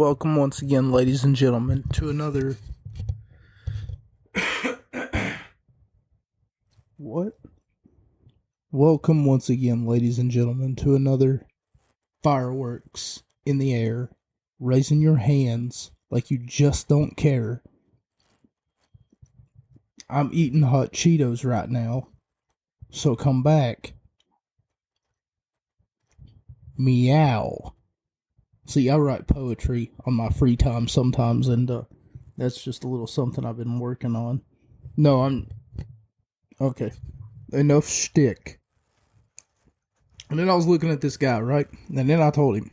Welcome once again, ladies and gentlemen, to another... What? Welcome once again, ladies and gentlemen, to another fireworks in the air, raising your hands like you just don't care. I'm eating hot Cheetos right now, so come back. Meow. See, I write poetry on my free time sometimes, and that's just a little something I've been working on. Okay. Enough shtick. And then I was looking at this guy, right? And then I told him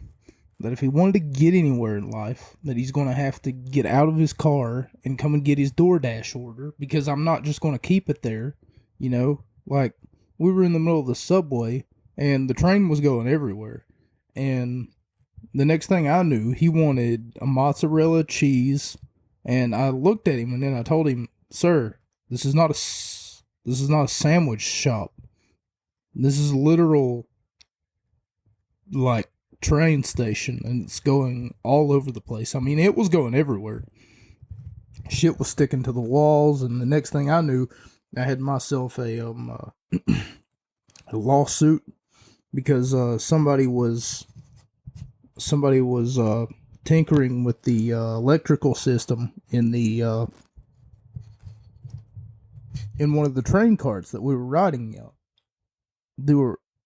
that if he wanted to get anywhere in life, that he's going to have to get out of his car and come and get his DoorDash order, because I'm not just going to keep it there, you know? Like, we were in the middle of the subway, and the train was going everywhere. And the next thing I knew, he wanted a mozzarella cheese, and I looked at him, and then I told him, "Sir, this is not a sandwich shop. This is a literal, like, train station, and it's going all over the place." I mean, it was going everywhere. Shit was sticking to the walls, and the next thing I knew, I had myself a lawsuit because somebody was tinkering with the electrical system in one of the train carts that we were riding on.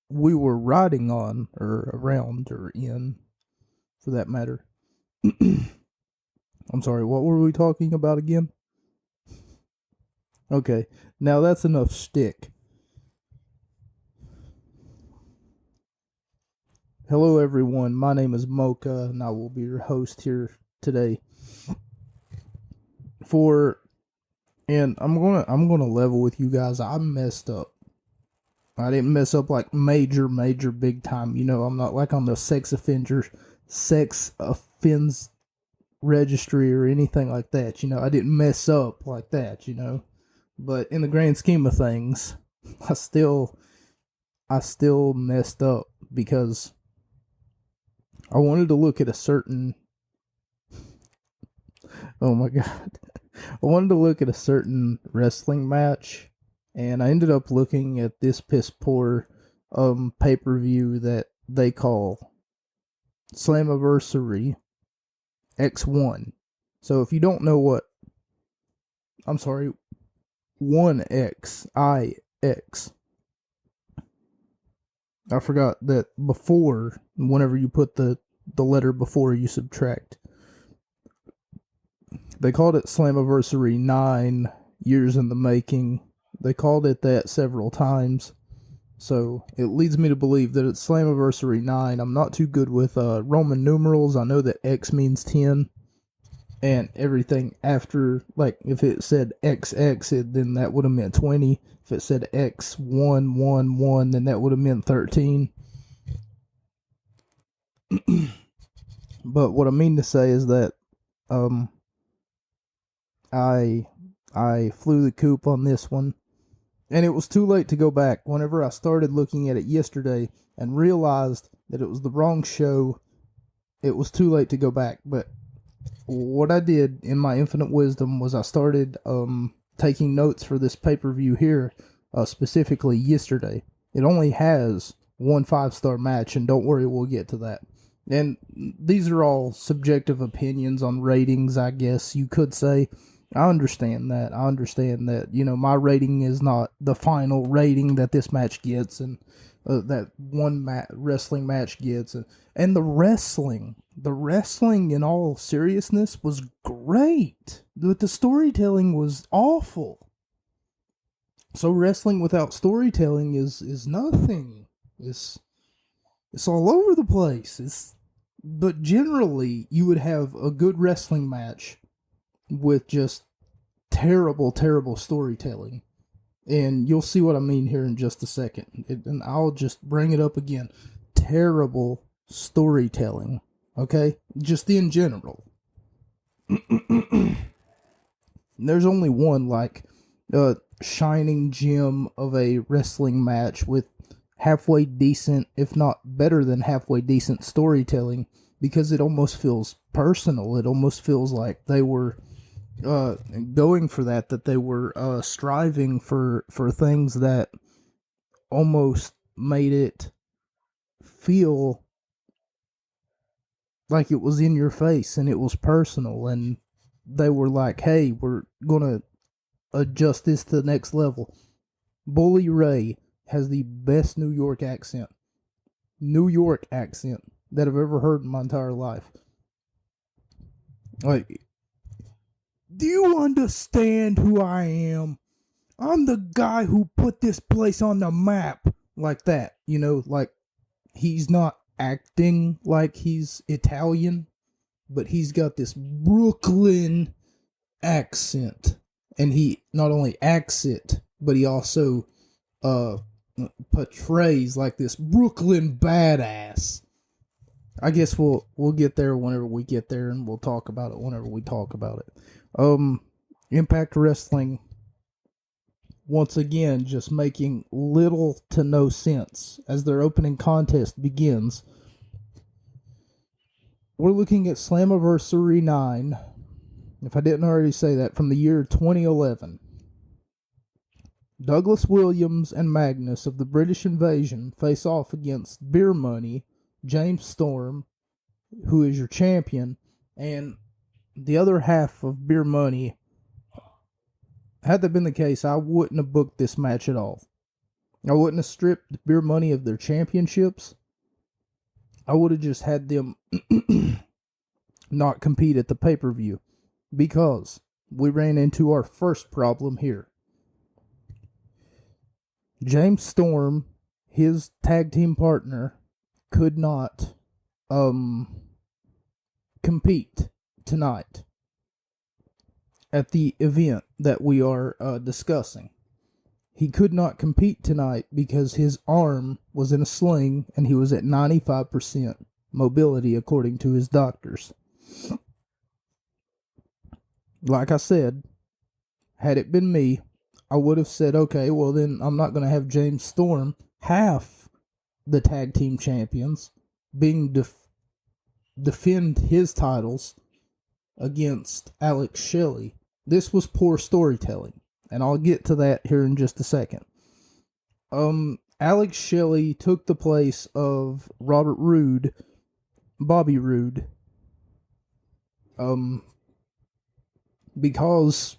We were riding on, or around, or in, for that matter. I'm sorry, what were we talking about again? Okay, now that's enough shtick. Hello everyone, my name is Mocha, and I will be your host here today. And I'm gonna level with you guys. I messed up. I didn't mess up like major big time. You know, I'm not like on the sex offense registry or anything like that. You know, I didn't mess up like that, you know. But in the grand scheme of things, I still messed up because I wanted to look at a certain... Oh my god. I wanted to look at a certain wrestling match, and I ended up looking at this piss poor pay-per-view that they call Slammiversary X1. So if you don't know what... I'm sorry, 1XIX. I forgot that before, whenever you put the letter before, you subtract. They called it Slammiversary 9 years in the making. They called it that several times. So it leads me to believe that it's Slammiversary 9. I'm not too good with Roman numerals. I know that X means 10. And everything after, like, if it said XX, then that would have meant 20. If it said X111, then that would have meant 13. But what I mean to say is that, I flew the coop on this one, and it was too late to go back. Whenever I started looking at it yesterday and realized that it was the wrong show, it was too late to go back. But what I did in my infinite wisdom was I started taking notes for this pay-per-view here, specifically yesterday. It only has one 5-star match, and don't worry, we'll get to that. And these are all subjective opinions on ratings, I guess you could say. I understand that, you know, my rating is not the final rating that this match gets, and that one wrestling match gets. And the wrestling in all seriousness was great. The storytelling was awful. So wrestling without storytelling is nothing. It's all over the place. But generally, you would have a good wrestling match with just terrible storytelling. And you'll see what I mean here in just a second. And I'll just bring it up again. Terrible storytelling. Okay? Just in general. There's only one, like, shining gem of a wrestling match with halfway decent, if not better than halfway decent storytelling, because it almost feels personal. It almost feels like they were going for that they were striving for things that almost made it feel like it was in your face and it was personal, and they were like, hey, we're gonna adjust this to the next level. Bully Ray has the best New York accent that I've ever heard in my entire life. Like, do you understand who I am? I'm the guy who put this place on the map. Like that, you know, like he's not acting like he's Italian, but he's got this Brooklyn accent. And he not only acts it, but he also portrays like this Brooklyn badass. I guess we'll get there whenever we get there, and we'll talk about it whenever we talk about it. Impact Wrestling, once again, just making little to no sense as their opening contest begins. We're looking at Slammiversary 9, if I didn't already say that, from the year 2011. Douglas Williams and Magnus of the British Invasion face off against Beer Money, James Storm, who is your champion, and the other half of Beer Money. Had that been the case, I wouldn't have booked this match at all. I wouldn't have stripped Beer Money of their championships. I would have just had them not compete at the pay-per-view, because we ran into our first problem here. James Storm, his tag team partner, could not compete tonight at the event that we are discussing. He could not compete tonight because his arm was in a sling and he was at 95% mobility according to his doctors. Like I said, had it been me, I would have said, okay, well then I'm not going to have James Storm, half the tag team champions, being defend his titles against Alex Shelley. This was poor storytelling, and I'll get to that here in just a second. Alex Shelley took the place of Bobby Roode, because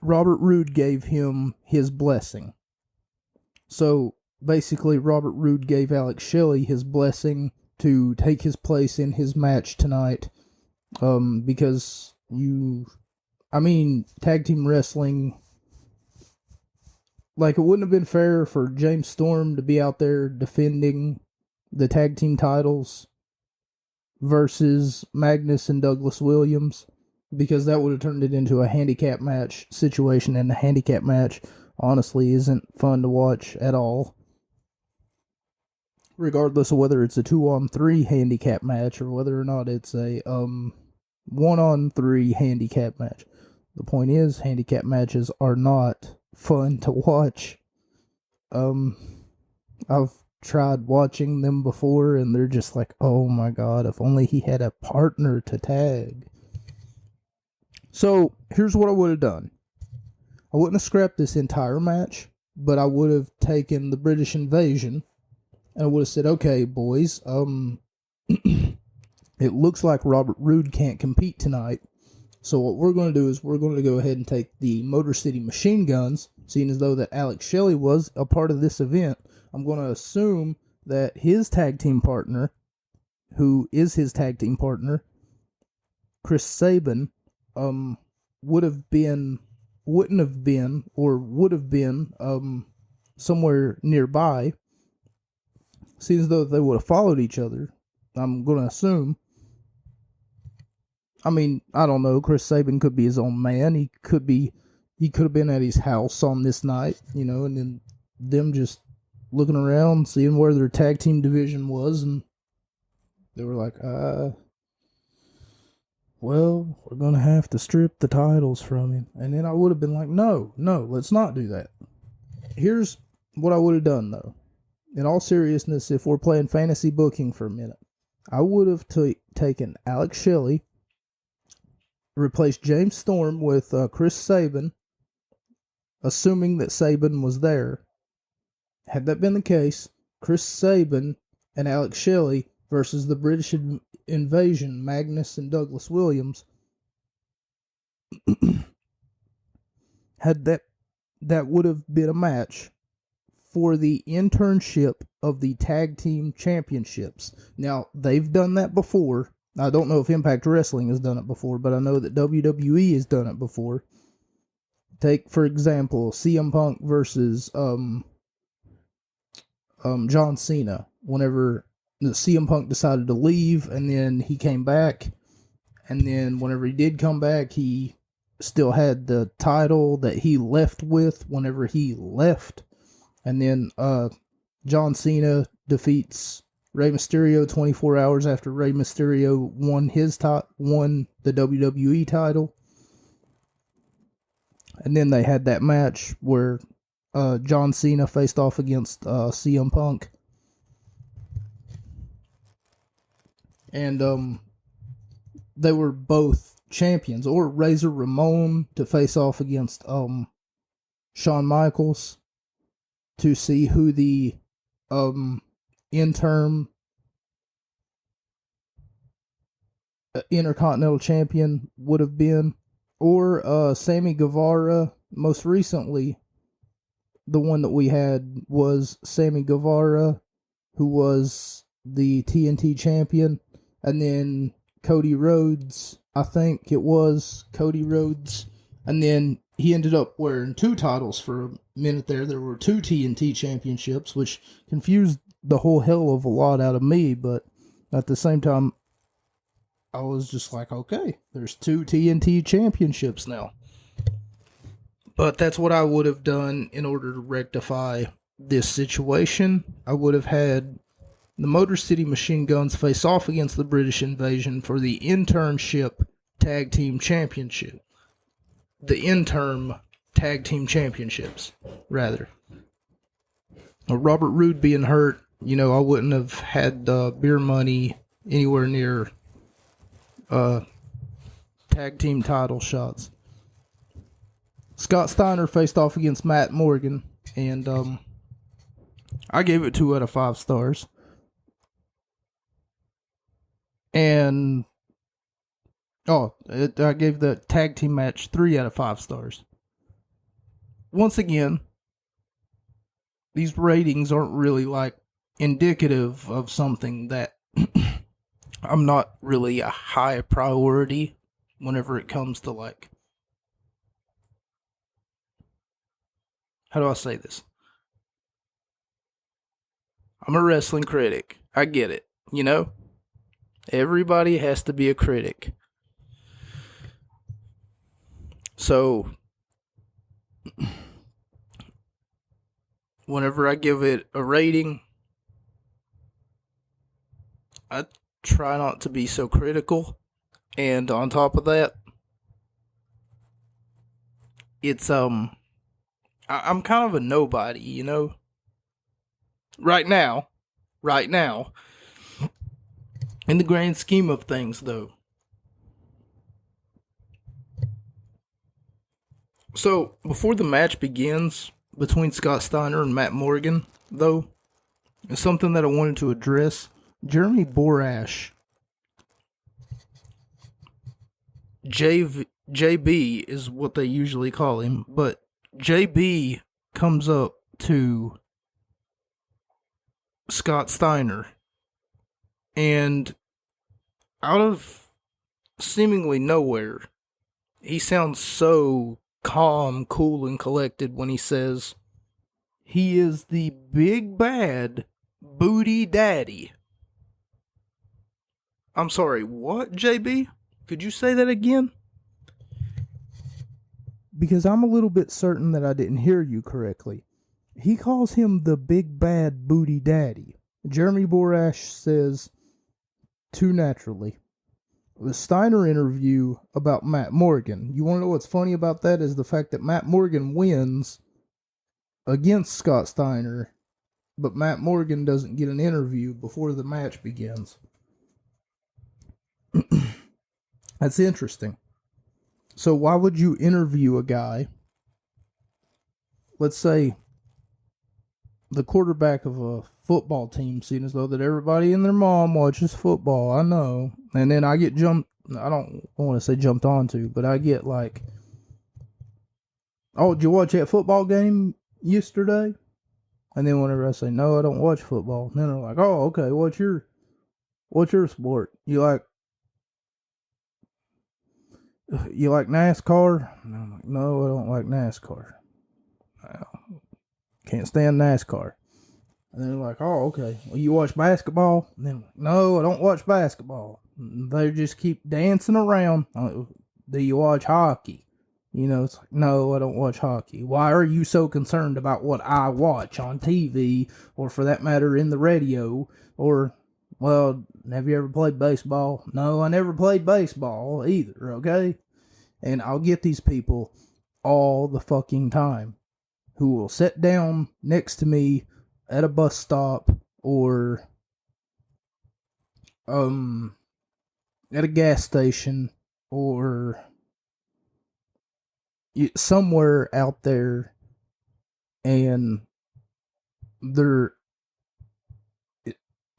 Robert Roode gave him his blessing. So basically, Robert Roode gave Alex Shelley his blessing to take his place in his match tonight. Because tag team wrestling, like, it wouldn't have been fair for James Storm to be out there defending the tag team titles versus Magnus and Douglas Williams, because that would have turned it into a handicap match situation, and the handicap match honestly isn't fun to watch at all, regardless of whether it's a 2-on-3 handicap match or whether or not it's a 1-on-3 handicap match. The point is, handicap matches are not fun to watch. I've tried watching them before, and they're just like, oh my god, if only he had a partner to tag. So, here's what I would have done. I wouldn't have scrapped this entire match, but I would have taken the British Invasion, and I would have said, okay, boys, it looks like Robert Roode can't compete tonight, so what we're going to do is we're going to go ahead and take the Motor City Machine Guns, seeing as though that Alex Shelley was a part of this event. I'm going to assume that his tag team partner, who is his tag team partner, Chris Sabin, would have been somewhere nearby, seeing as though they would have followed each other. I'm going to assume. I don't know. Chris Sabin could be his own man. He could have been at his house on this night, and then them just looking around, seeing where their tag team division was, and they were like, well, we're going to have to strip the titles from him. And then I would have been like, no, let's not do that. Here's what I would have done, though. In all seriousness, if we're playing fantasy booking for a minute, I would have taken Alex Shelley, replaced James Storm with Chris Sabin, assuming that Sabin was there. Had that been the case, Chris Sabin and Alex Shelley versus the British Invasion, Magnus and Douglas Williams, had that would have been a match for the internship of the tag team championships. Now, they've done that before. I don't know if Impact Wrestling has done it before, but I know that WWE has done it before. Take, for example, CM Punk versus John Cena. Whenever the CM Punk decided to leave, and then he came back, and then whenever he did come back, he still had the title that he left with whenever he left. And then John Cena defeats Rey Mysterio 24 hours after Rey Mysterio won the WWE title. And then they had that match where John Cena faced off against CM Punk. And they were both champions. Or Razor Ramon to face off against Shawn Michaels to see who the interim Intercontinental Champion would have been. Or Sammy Guevara. Most recently, the one that we had was Sammy Guevara, who was the TNT Champion. And then Cody Rhodes, I think it was Cody Rhodes. And then he ended up wearing 2 titles for a minute there. There were 2 TNT championships, which confused the whole hell of a lot out of me. But at the same time, I was just like, okay, there's 2 TNT championships now. But that's what I would have done in order to rectify this situation. I would have had the Motor City Machine Guns face off against the British Invasion for the internship tag team championship. The interim tag team championships, rather. Robert Roode being hurt, I wouldn't have had beer money anywhere near tag team title shots. Scott Steiner faced off against Matt Morgan, and I gave it 2 out of 5 stars. And I gave the tag team match 3 out of 5 stars. Once again, these ratings aren't really indicative of something that I'm not really a high priority whenever it comes to how do I say this? I'm a wrestling critic. I get it, Everybody has to be a critic. So, whenever I give it a rating, I try not to be so critical. And on top of that, it's, I'm kind of a nobody, Right now. In the grand scheme of things, though. So, before the match begins between Scott Steiner and Matt Morgan, though, is something that I wanted to address. Jeremy Borash, JB is what they usually call him, but JB comes up to Scott Steiner, and out of seemingly nowhere, he sounds so calm, cool, and collected when he says he is the big bad booty daddy. I'm sorry, what, JB? Could you say that again? Because I'm a little bit certain that I didn't hear you correctly. He calls him the big bad booty daddy. Jeremy Borash says, too naturally. The Steiner interview about Matt Morgan. You want to know what's funny about that is the fact that Matt Morgan wins against Scott Steiner, but Matt Morgan doesn't get an interview before the match begins. That's interesting. So why would you interview a guy, let's say the quarterback of a football team, seeing as though that everybody and their mom watches football, I know, and then I don't want to say jumped onto, but I get like, oh, did you watch that football game yesterday? And then whenever I say, no, I don't watch football, then they're like, oh, okay, what's your sport? You like NASCAR? And I'm like, no, I don't like NASCAR. Can't stand NASCAR. And they're like, oh, okay. Well, you watch basketball? And then, no, I don't watch basketball. And they just keep dancing around. Do you watch hockey? It's like, no, I don't watch hockey. Why are you so concerned about what I watch on TV, or for that matter, in the radio? Or, well, have you ever played baseball? No, I never played baseball either, okay? And I'll get these people all the fucking time who will sit down next to me at a bus stop or at a gas station or somewhere out there, and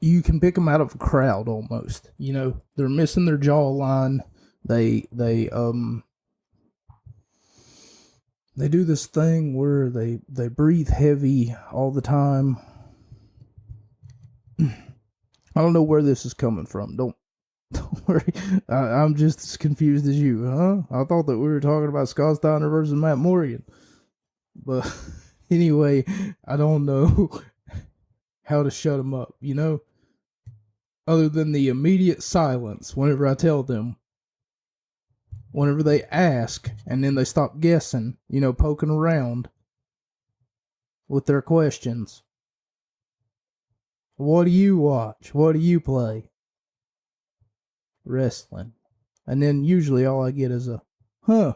you can pick them out of a crowd almost. They're missing their jawline. They do this thing where they breathe heavy all the time. I don't know where this is coming from. Don't worry. I'm just as confused as you, huh? I thought that we were talking about Scott Steiner versus Matt Morgan. But anyway, I don't know how to shut them up, other than the immediate silence whenever I tell them. Whenever they ask, and then they stop guessing, poking around with their questions. What do you watch? What do you play? Wrestling. And then usually all I get is a, huh.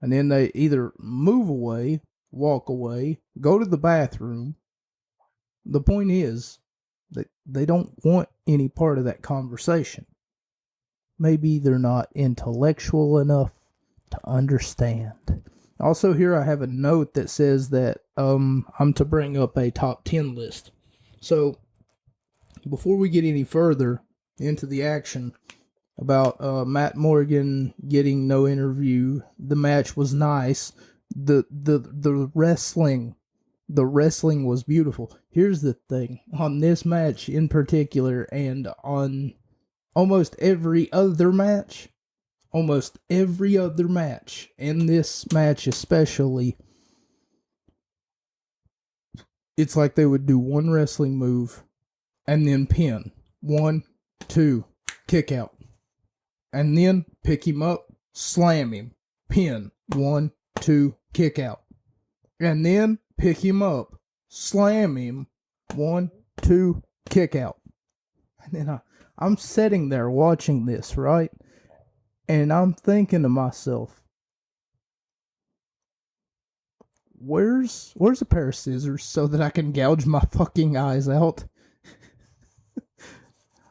And then they either move away, walk away, go to the bathroom. The point is that they don't want any part of that conversation. Maybe they're not intellectual enough to understand. Also, here I have a note that says that I'm to bring up a top 10 list. So, before we get any further into the action about Matt Morgan getting no interview, the match was nice. The wrestling was beautiful. Here's the thing. On this match in particular, and on almost every other match, and this match especially, it's like they would do one wrestling move and then pin. 1, 2, kick out. And then pick him up, slam him, pin. 1, 2, kick out. And then pick him up, slam him, 1, 2, kick out. And then I'm sitting there watching this, right? And I'm thinking to myself, where's a pair of scissors so that I can gouge my fucking eyes out?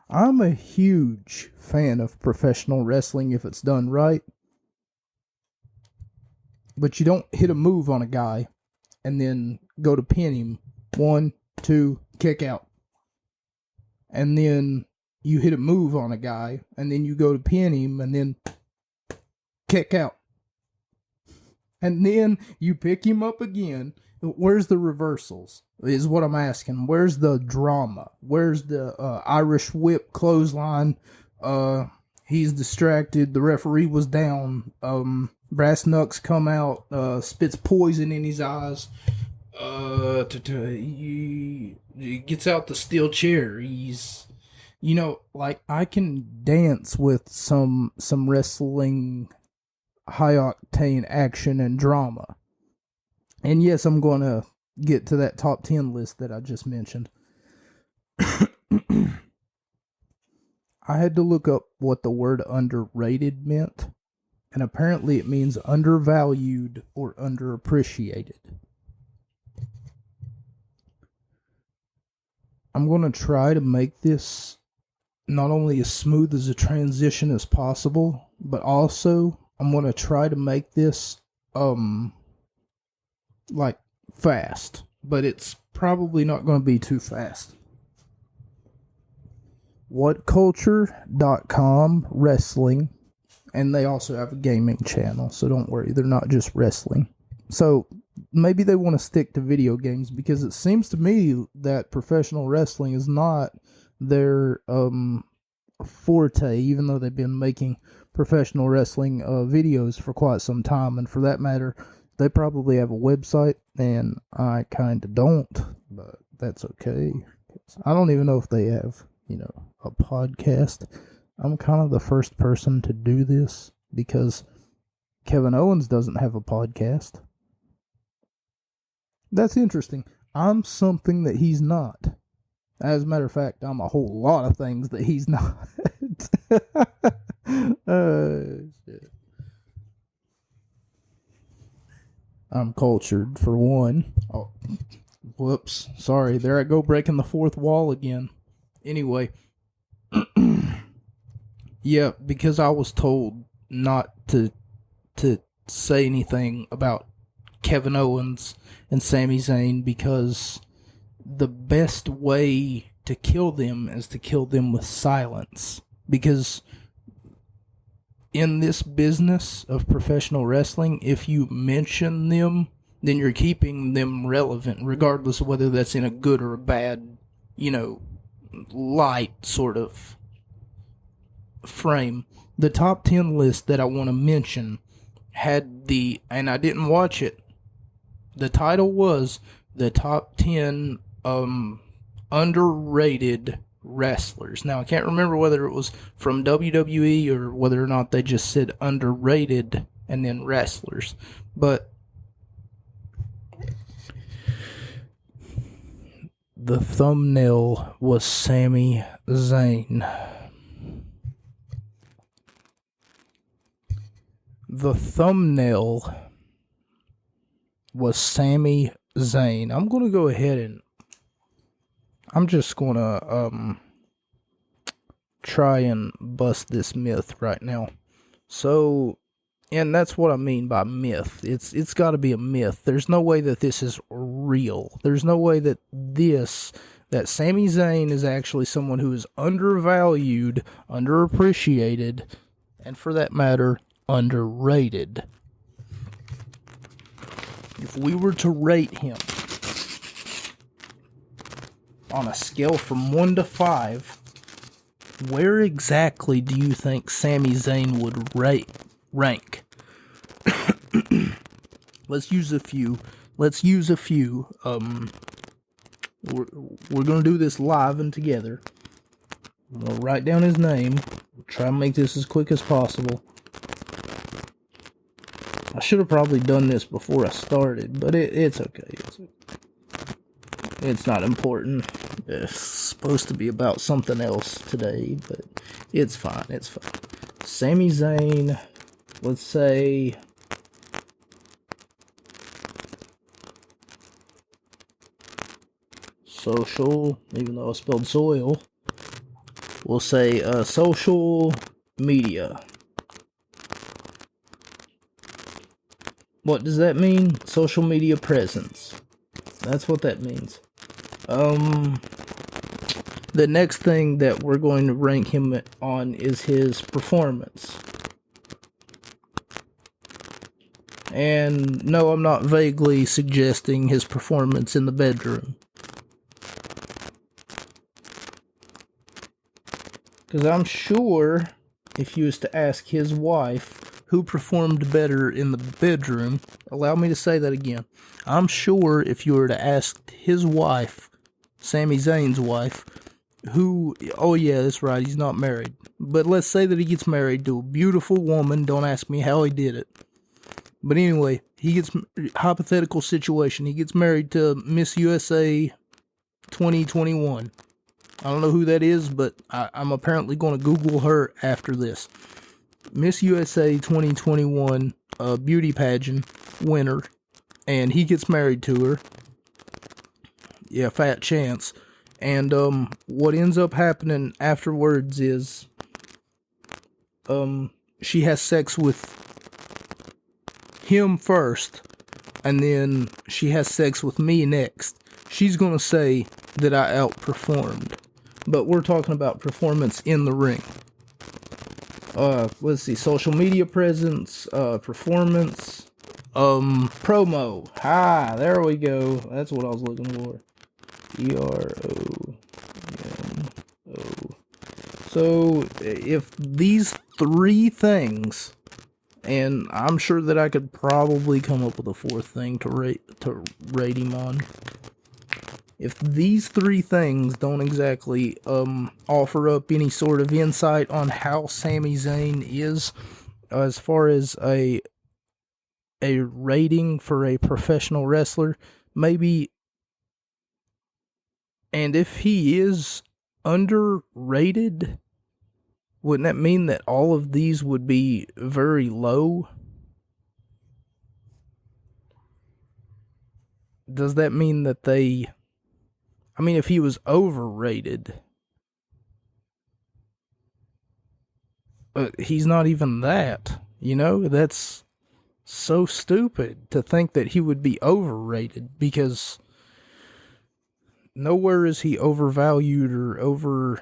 I'm a huge fan of professional wrestling if it's done right. But you don't hit a move on a guy and then go to pin him. 1, 2, kick out. And then you hit a move on a guy, and then you go to pin him, and then kick out. And then you pick him up again. Where's the reversals, is what I'm asking. Where's the drama? Where's the Irish whip clothesline? He's distracted. The referee was down. Brass knucks come out, spits poison in his eyes. He gets out the steel chair. He's... I can dance with some wrestling high octane action and drama. And yes, I'm going to get to that top 10 list that I just mentioned. I had to look up what the word underrated meant, and apparently it means undervalued or underappreciated. I'm going to try to make this not only as smooth as a transition as possible, but also I'm going to try to make this like fast, but it's probably not going to be too fast. Whatculture.com wrestling, and they also have a gaming channel, so don't worry, they're not just wrestling. So maybe they want to stick to video games, because it seems to me that professional wrestling is not their forte, even though they've been making professional wrestling videos for quite some time. And for that matter, they probably have a website, and I kind of don't, but that's okay. I don't even know if they have, a podcast. I'm kind of the first person to do this, because Kevin Owens doesn't have a podcast. That's interesting. I'm something that he's not. As a matter of fact, I'm a whole lot of things that he's not. Shit. I'm cultured, for one. Oh, whoops. Sorry, there I go, breaking the fourth wall again. Anyway. Yeah, because I was told not to say anything about Kevin Owens and Sami Zayn, because the best way to kill them is to kill them with silence. Because in this business of professional wrestling, if you mention them, then you're keeping them relevant, regardless of whether that's in a good or a bad, light sort of frame. The top 10 list that I want to mention had and I didn't watch it, the title was the top 10 underrated wrestlers. Now, I can't remember whether it was from WWE or whether or not they just said underrated and then wrestlers. But the thumbnail was Sami Zayn. The thumbnail was Sami Zayn. I'm going to go ahead and I'm just going to try and bust this myth right now. So, and that's what I mean by myth. It's got to be a myth. There's no way that this is real. There's no way that Sami Zayn is actually someone who is undervalued, underappreciated, and for that matter, underrated. If we were to rate him on a scale from 1 to 5, where exactly do you think Sami Zayn would rank? Let's use a few. We're going to do this live and together. I'm going to write down his name. Try and make this as quick as possible. I should have probably done this before I started, but it's okay. It's not important. It's supposed to be about something else today, but it's fine. Sami Zayn, let's say social, even though I spelled soil, we'll say social media. What does that mean? Social media presence. That's what that means. The next thing that we're going to rank him on is his performance. And no, I'm not vaguely suggesting his performance in the bedroom. Because I'm sure if you was to ask his wife who performed better in the bedroom, allow me to say that again. I'm sure if you were to ask his wife, Sami Zayn's wife, oh yeah, that's right, he's not married. But let's say that he gets married to a beautiful woman. Don't ask me how he did it. But anyway, hypothetical situation, he gets married to Miss USA 2021. I don't know who that is, but I'm apparently going to Google her after this. Miss USA 2021 beauty pageant winner, and he gets married to her. Yeah, fat chance. And what ends up happening afterwards is she has sex with him first, and then she has sex with me next. She's gonna say that I outperformed, but we're talking about performance in the ring. Let's see, social media presence, performance, promo. There we go. That's what I was looking for. PROMO. So, if these three things, and I'm sure that I could probably come up with a fourth thing to rate him on. If these three things don't exactly offer up any sort of insight on how Sami Zayn is as far as a rating for a professional wrestler, maybe. And if he is underrated, wouldn't that mean that all of these would be very low? Does that mean that if he was overrated, he's not even that, That's so stupid to think that he would be overrated, because nowhere is he overvalued or over.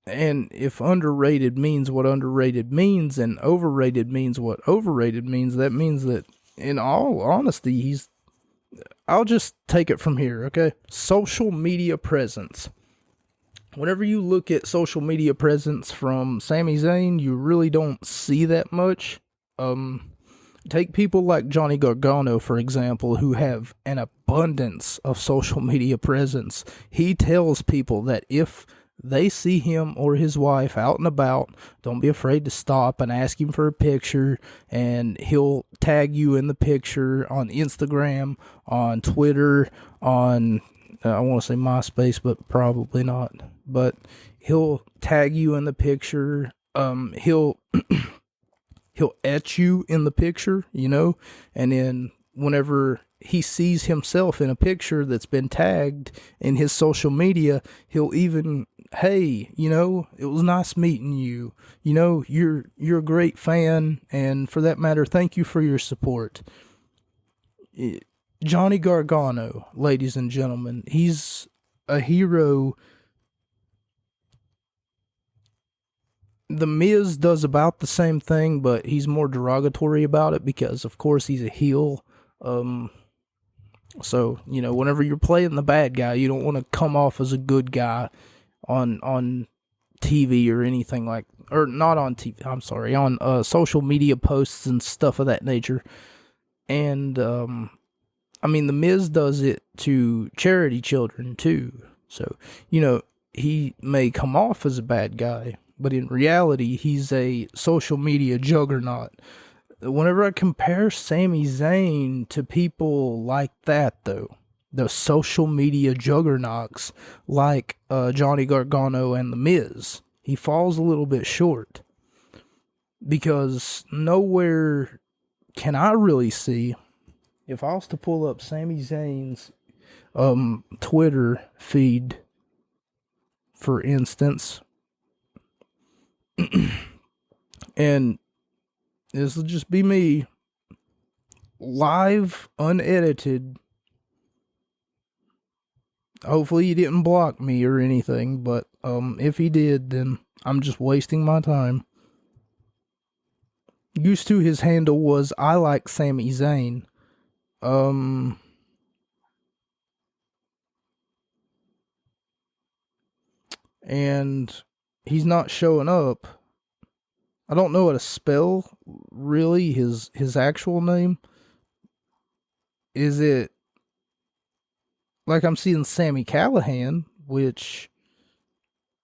And if underrated means what underrated means, and overrated means what overrated means, that means that, in all honesty, I'll just take it from here, okay? Social media presence. Whenever you look at social media presence from Sami Zayn, you really don't see that much. Take people like Johnny Gargano, for example, who have an abundance of social media presence. He tells people that if they see him or his wife out and about, don't be afraid to stop and ask him for a picture, and he'll tag you in the picture on Instagram, on Twitter, on, I want to say MySpace, but probably not. But he'll tag you in the picture. He'll etch you in the picture, and then whenever he sees himself in a picture that's been tagged in his social media, he'll even, hey, it was nice meeting you. You're a great fan, and for that matter, thank you for your support. Johnny Gargano, ladies and gentlemen, he's a hero. The Miz does about the same thing, but he's more derogatory about it because, of course, he's a heel. So, whenever you're playing the bad guy, you don't want to come off as a good guy on TV or anything or not on TV, I'm sorry, on social media posts and stuff of that nature. And, the Miz does it to charity children, too. So, he may come off as a bad guy, but in reality, he's a social media juggernaut. Whenever I compare Sami Zayn to people like that, though, the social media juggernauts like Johnny Gargano and The Miz, he falls a little bit short. Because nowhere can I really see, if I was to pull up Sami Zayn's Twitter feed, for instance, and this will just be me, live, unedited. Hopefully he didn't block me or anything, but if he did, then I'm just wasting my time. Used to, his handle was I like Sami Zayn. And he's not showing up. I don't know how to spell, really, his actual name. Is it, like, I'm seeing Sami Callihan, which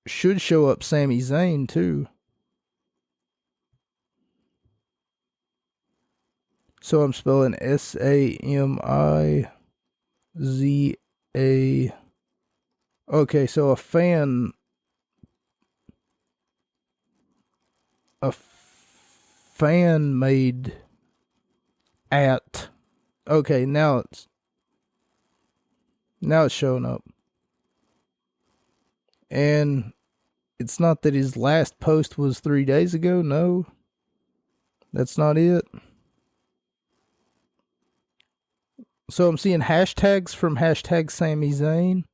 should show up Sami Zayn, too. So I'm spelling Samiza. Okay, so a fan made at. Okay, now it's showing up. And it's not that his last post was 3 days ago. No, that's not it. So I'm seeing hashtags from hashtag Sami Zayn.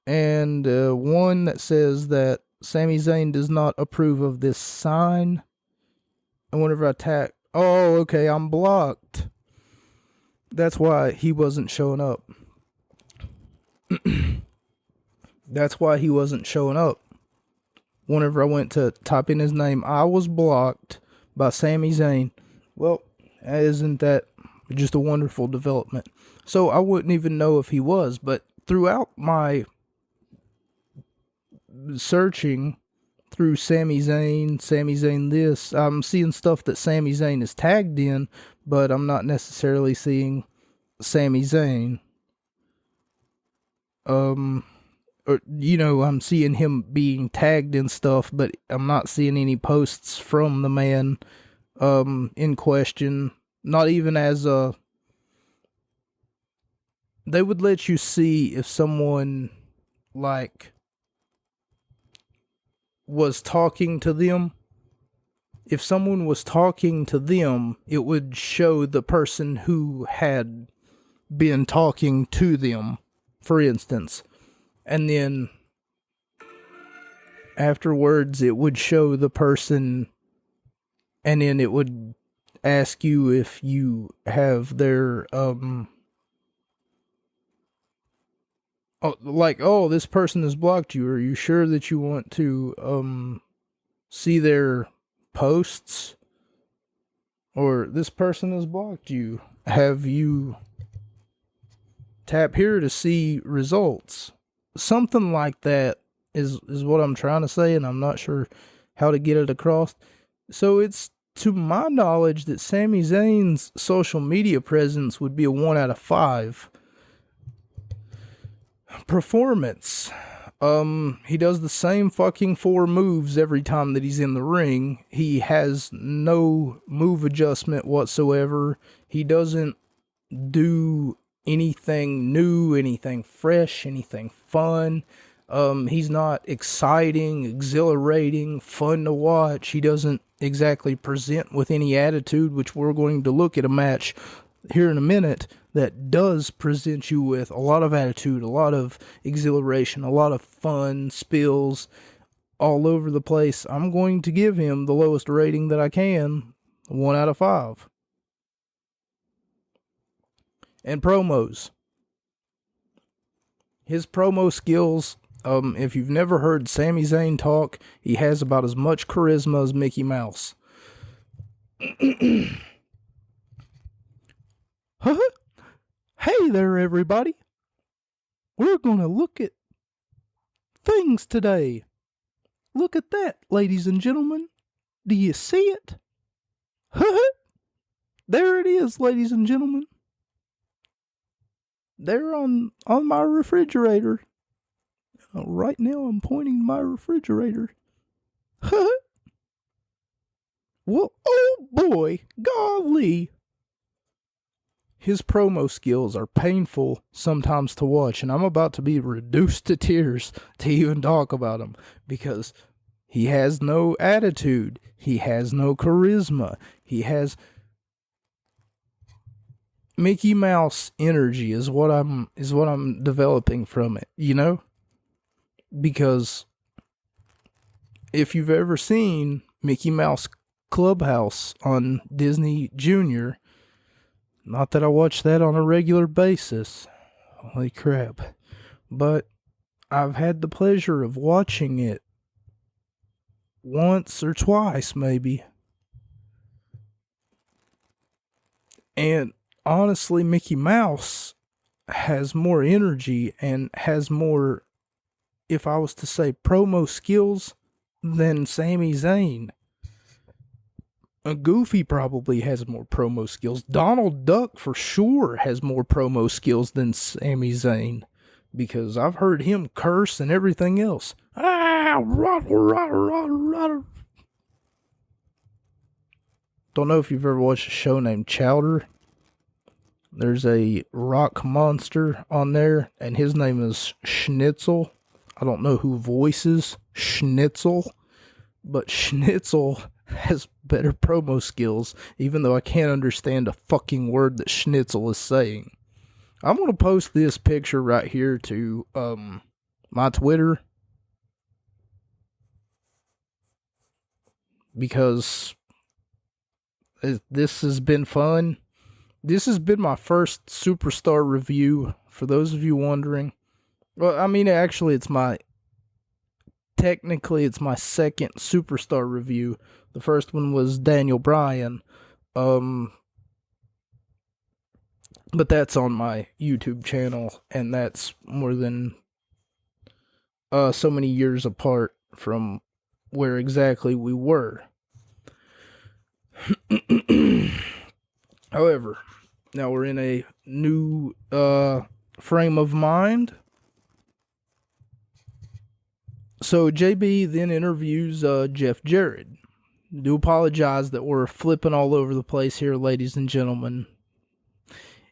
And one that says that Sami Zayn does not approve of this sign. And whenever I tap, oh, okay, I'm blocked. That's why he wasn't showing up. That's why he wasn't showing up. Whenever I went to type in his name, I was blocked by Sami Zayn. Well, isn't that just a wonderful development? So I wouldn't even know if he was, but throughout my searching through Sami Zayn this, I'm seeing stuff that Sami Zayn is tagged in, but I'm not necessarily seeing Sami Zayn. Or, I'm seeing him being tagged in stuff, but I'm not seeing any posts from the man in question. Not even as a... They would let you see if someone, like, was talking to them. If someone was talking to them, it would show the person who had been talking to them, for instance. And then afterwards, it would show the person, and then it would ask you if you have their, this person has blocked you. Are you sure that you want to, see their posts? Or this person has blocked you. Have you tap here to see results? Something like that is what I'm trying to say, and I'm not sure how to get it across. So it's to my knowledge that Sami Zayn's social media presence would be a 1 out of 5. Performance. He does the same fucking 4 moves every time that he's in the ring. He has no move adjustment whatsoever. He doesn't do anything new, anything fresh, anything fun. He's not exciting, exhilarating, fun to watch. He doesn't exactly present with any attitude, which we're going to look at a match here in a minute that does present you with a lot of attitude, a lot of exhilaration, a lot of fun, spills all over the place. I'm going to give him the lowest rating that I can, 1 out of 5. And promos. His promo skills, if you've never heard Sami Zayn talk, he has about as much charisma as Mickey Mouse. Hey there, everybody. We're going to look at things today. Look at that, ladies and gentlemen. Do you see it? There it is, ladies and gentlemen. They're on my refrigerator. Right now I'm pointing to my refrigerator. Well, oh boy, golly. His promo skills are painful sometimes to watch, and I'm about to be reduced to tears to even talk about him, because he has no attitude, he has no charisma, he has Mickey Mouse energy is what I'm developing from it, you know? Because if you've ever seen Mickey Mouse Clubhouse on Disney Junior, not that I watch that on a regular basis, holy crap, but I've had the pleasure of watching it once or twice maybe. And honestly, Mickey Mouse has more energy and has more, if I was to say, promo skills than Sami Zayn. Goofy probably has more promo skills. Donald Duck for sure has more promo skills than Sami Zayn, because I've heard him curse and everything else. Don't know if you've ever watched a show named Chowder. There's a rock monster on there, and his name is Schnitzel. I don't know who voices Schnitzel, but Schnitzel has better promo skills, even though I can't understand a fucking word that Schnitzel is saying. I'm going to post this picture right here to my Twitter, because this has been fun. This has been my first Superstar review, for those of you wondering. Well, I mean, actually, technically it's my second Superstar review. The first one was Daniel Bryan. But that's on my YouTube channel, and that's more than so many years apart from where exactly we were. However, now we're in a new frame of mind. So JB then interviews Jeff Jarrett. Do apologize that we're flipping all over the place here, ladies and gentlemen.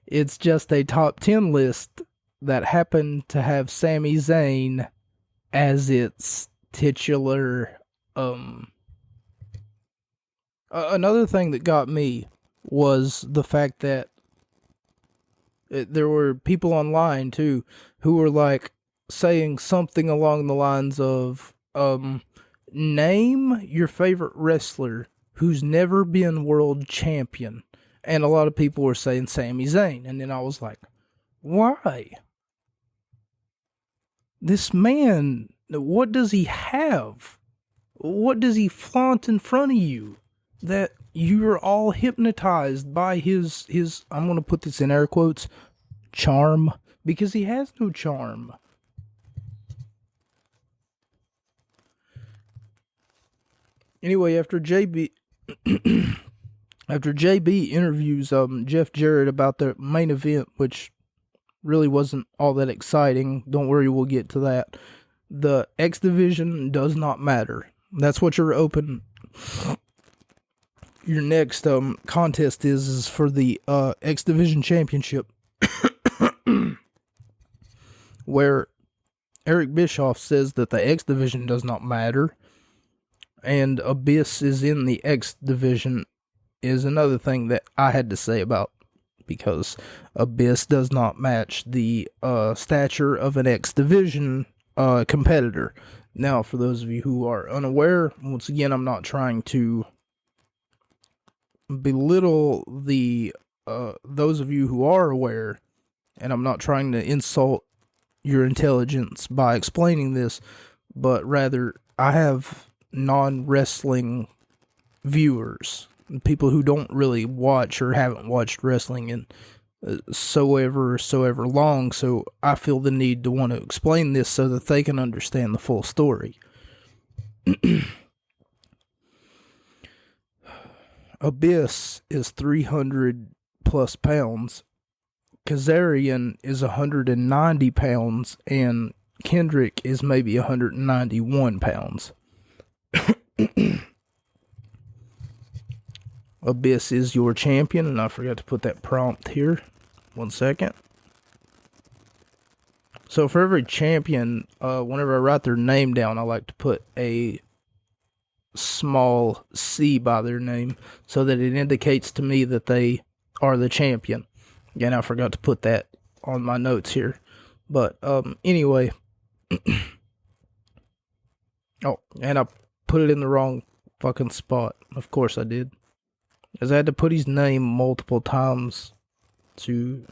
It's just a top 10 list that happened to have Sami Zayn as its titular. Another thing that got me was the fact that there were people online too who were like saying something along the lines of name your favorite wrestler who's never been world champion. And a lot of people were saying Sami Zayn. And then I was like, why? This man, what does he have? What does he flaunt in front of you that you're all hypnotized by his I'm going to put this in air quotes, charm? Because he has no charm. Anyway, after JB interviews Jeff Jarrett about the main event, which really wasn't all that exciting. Don't worry, we'll get to that. The X Division does not matter. That's what your next contest is for the X Division Championship, where Eric Bischoff says that the X Division does not matter, and Abyss is in the X Division is another thing that I had to say about, because Abyss does not match the stature of an X Division competitor. Now, for those of you who are unaware, once again, I'm not trying to belittle the those of you who are aware, and I'm not trying to insult your intelligence by explaining this, but rather I have non-wrestling viewers, people who don't really watch or haven't watched wrestling in so ever long, so I feel the need to want to explain this so that they can understand the full story. Abyss is 300 plus pounds, Kazarian is 190 pounds, and Kendrick is maybe 191 pounds. Abyss is your champion, and I forgot to put that prompt here. 1 second. So for every champion, whenever I write their name down, I like to put a small C by their name so that it indicates to me that they are the champion. Again, I forgot to put that on my notes here. But anyway. Oh, and I put it in the wrong fucking spot. Of course I did. As I had to put his name multiple times to...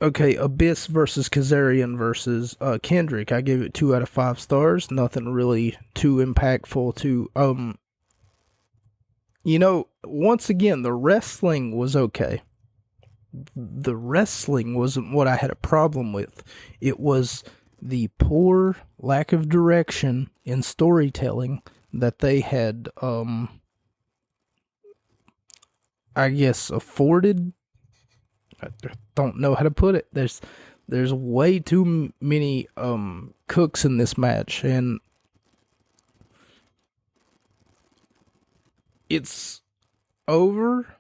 Okay, Abyss versus Kazarian versus Kendrick. I gave it 2 out of 5 stars. Nothing really too impactful to... You know, once again, the wrestling was okay. The wrestling wasn't what I had a problem with. It was the poor lack of direction in storytelling that they had... I guess afforded. I don't know how to put it. There's way too many cooks in this match, and it's over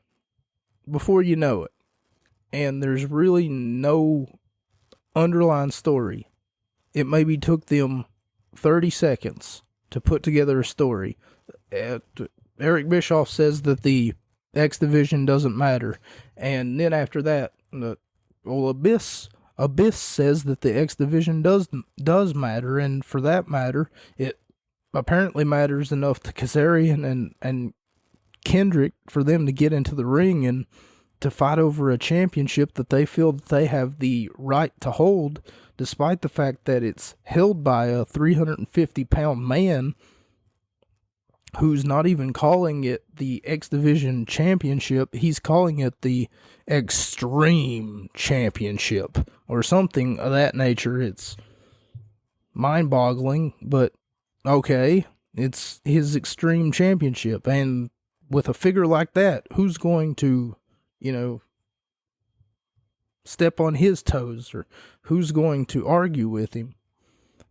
before you know it. and there's really no underlying story. It maybe took them 30 seconds to put together a story. Eric Bischoff says that the X Division doesn't matter, and then after that, Abyss says that the X Division does matter, and for that matter, it apparently matters enough to Kazarian and Kendrick for them to get into the ring and to fight over a championship that they feel that they have the right to hold, despite the fact that it's held by a 350-pound man who's not even calling it the X Division Championship. He's calling it the Extreme Championship or something of that nature. It's mind-boggling, but okay, it's his Extreme Championship. And with a figure like that, who's going to, step on his toes, or who's going to argue with him?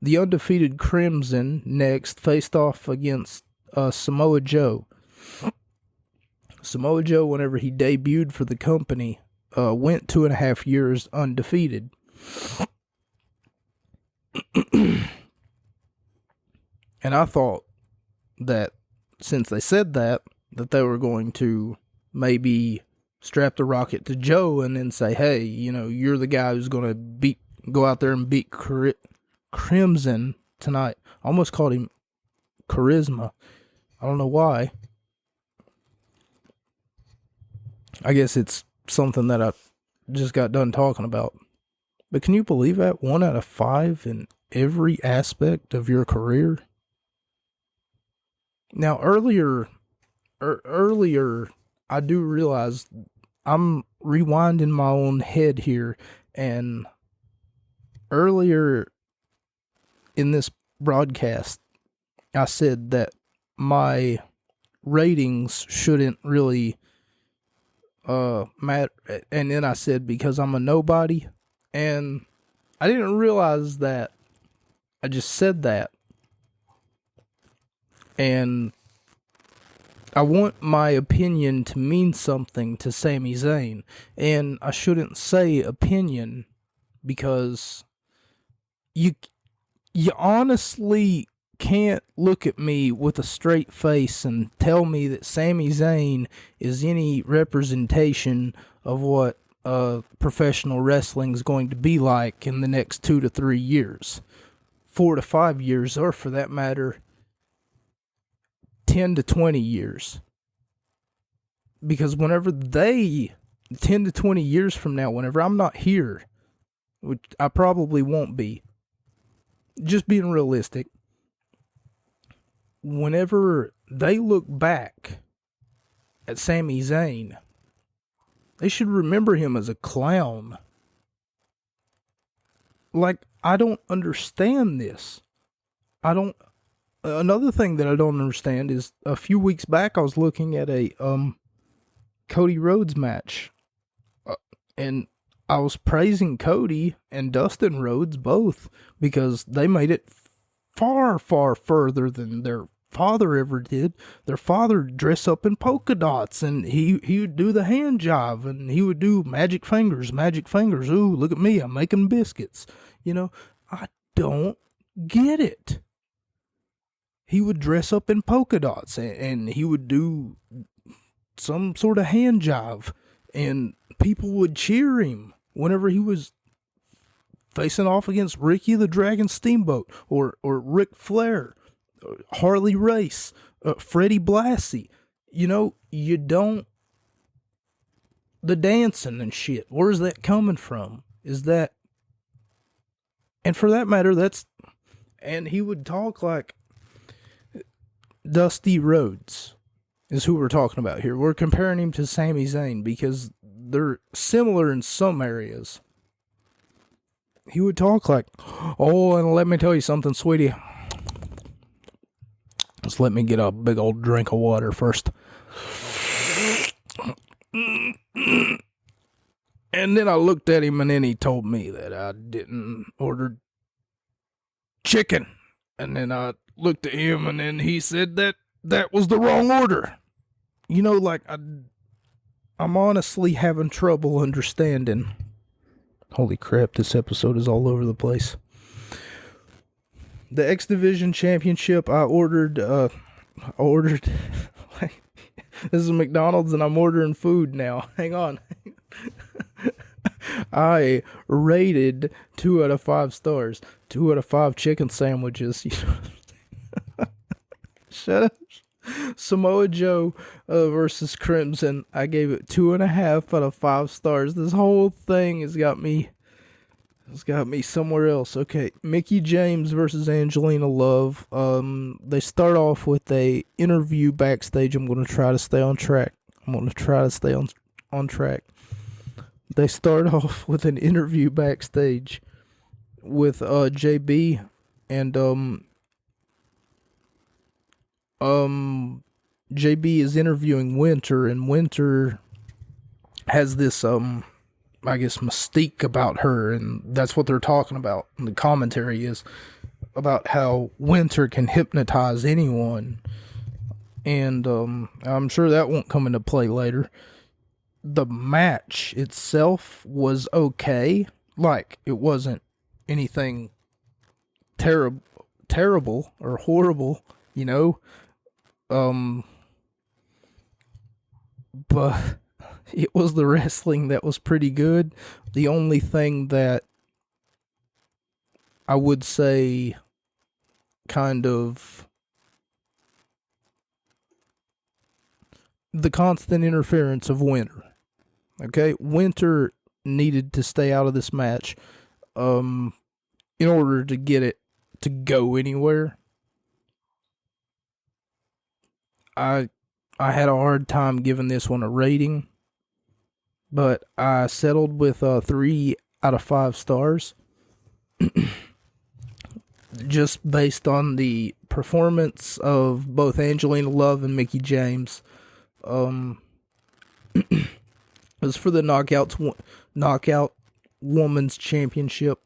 The undefeated Crimson next faced off against Samoa Joe. Samoa Joe, whenever he debuted for the company, went 2.5 years undefeated. And I thought that since they said that they were going to maybe strap the rocket to Joe and then say, hey, you're the guy who's going to go out there and beat Crimson tonight. I almost called him Charisma. I don't know why. I guess it's something that I just got done talking about. But can you believe that? 1 out of 5 in every aspect of your career? Now, earlier, I do realize I'm rewinding my own head here, and earlier in this broadcast, I said that my ratings shouldn't really matter, and then I said because I'm a nobody, and I didn't realize that I just said that, and I want my opinion to mean something to Sami Zayn, and I shouldn't say opinion because you honestly can't look at me with a straight face and tell me that Sami Zayn is any representation of what professional wrestling is going to be like in the next 2 to 3 years, 4 to 5 years, or for that matter, 10 to 20 years. Because whenever 10 to 20 years from now, whenever I'm not here, which I probably won't be, just being realistic, whenever they look back at Sami Zayn, they should remember him as a clown. Like, I don't understand this. Another thing that I don't understand is a few weeks back I was looking at a Cody Rhodes match, and I was praising Cody and Dustin Rhodes both because they made it far, far further than their father ever did. Their father dressed up in polka dots, and he would do the hand job, and he would do magic fingers. Ooh, look at me, I'm making biscuits. I don't get it. He would dress up in polka dots, and he would do some sort of hand job, and people would cheer him whenever he was facing off against Ricky the Dragon Steamboat, or Ric Flair, Harley Race, Freddie Blassie. You don't... The dancing and shit, where's that coming from? Is that... And for that matter, that's... And he would talk like Dusty Rhodes is who we're talking about here. We're comparing him to Sami Zayn because they're similar in some areas. He would talk like, oh, and let me tell you something, sweetie. Just let me get a big old drink of water first. And then I looked at him, and then he told me that I didn't order chicken. And then I looked at him, and then he said that was the wrong order. I'm honestly having trouble understanding. Holy crap, this episode is all over the place. The X Division Championship, I ordered, this is McDonald's and I'm ordering food now. Hang on. I rated 2 out of 5 stars. 2 out of 5 chicken sandwiches. Shut up. Samoa Joe versus Crimson. I gave it 2.5 out of 5 stars. This whole thing has got me somewhere else. Okay, Mickie James versus Angelina Love. They start off with a interview backstage. I'm going to try to stay on track. On track. They start off with an interview backstage with JB and JB is interviewing Winter, and Winter has this I guess mystique about her, and that's what they're talking about. And the commentary is about how Winter can hypnotize anyone, and I'm sure that won't come into play later. The match itself was okay. Like, it wasn't anything terrible or horrible, you know. But it was the wrestling that was pretty good. The only thing that I would say kind of the constant interference of Winter. Okay, Winter needed to stay out of this match in order to get it to go anywhere. I had a hard time giving this one a rating, but I settled with 3 out of 5 stars. Just based on the performance of both Angelina Love and Mickie James. It was for the Knockout Women's Championship.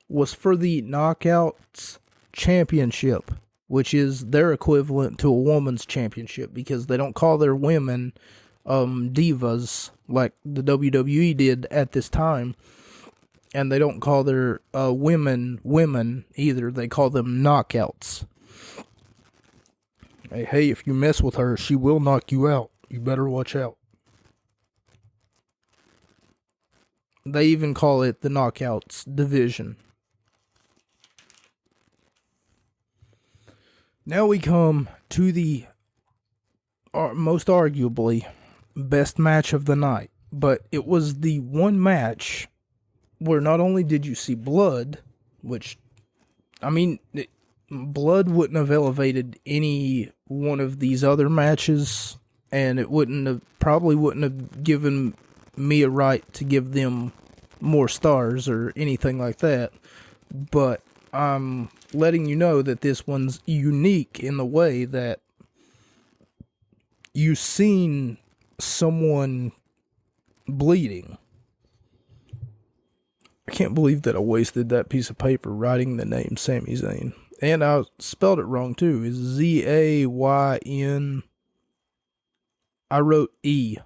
Was for the Knockouts Championship, which is their equivalent to a woman's championship, because they don't call their women divas like the WWE did at this time, and they don't call their women either. They call them knockouts. Hey, if you mess with her, she will knock you out. You better watch out. They even call it the Knockouts division. Now we come to the most arguably best match of the night. But it was the one match where not only did you see blood, which, I mean, blood wouldn't have elevated any one of these other matches, and it probably wouldn't have given me a right to give them more stars or anything like that. But I'm letting you know that this one's unique in the way that you've seen someone bleeding. I can't believe that I wasted that piece of paper writing the name Sami Zayn. And I spelled it wrong too. It's Z-A-Y-N. I wrote E.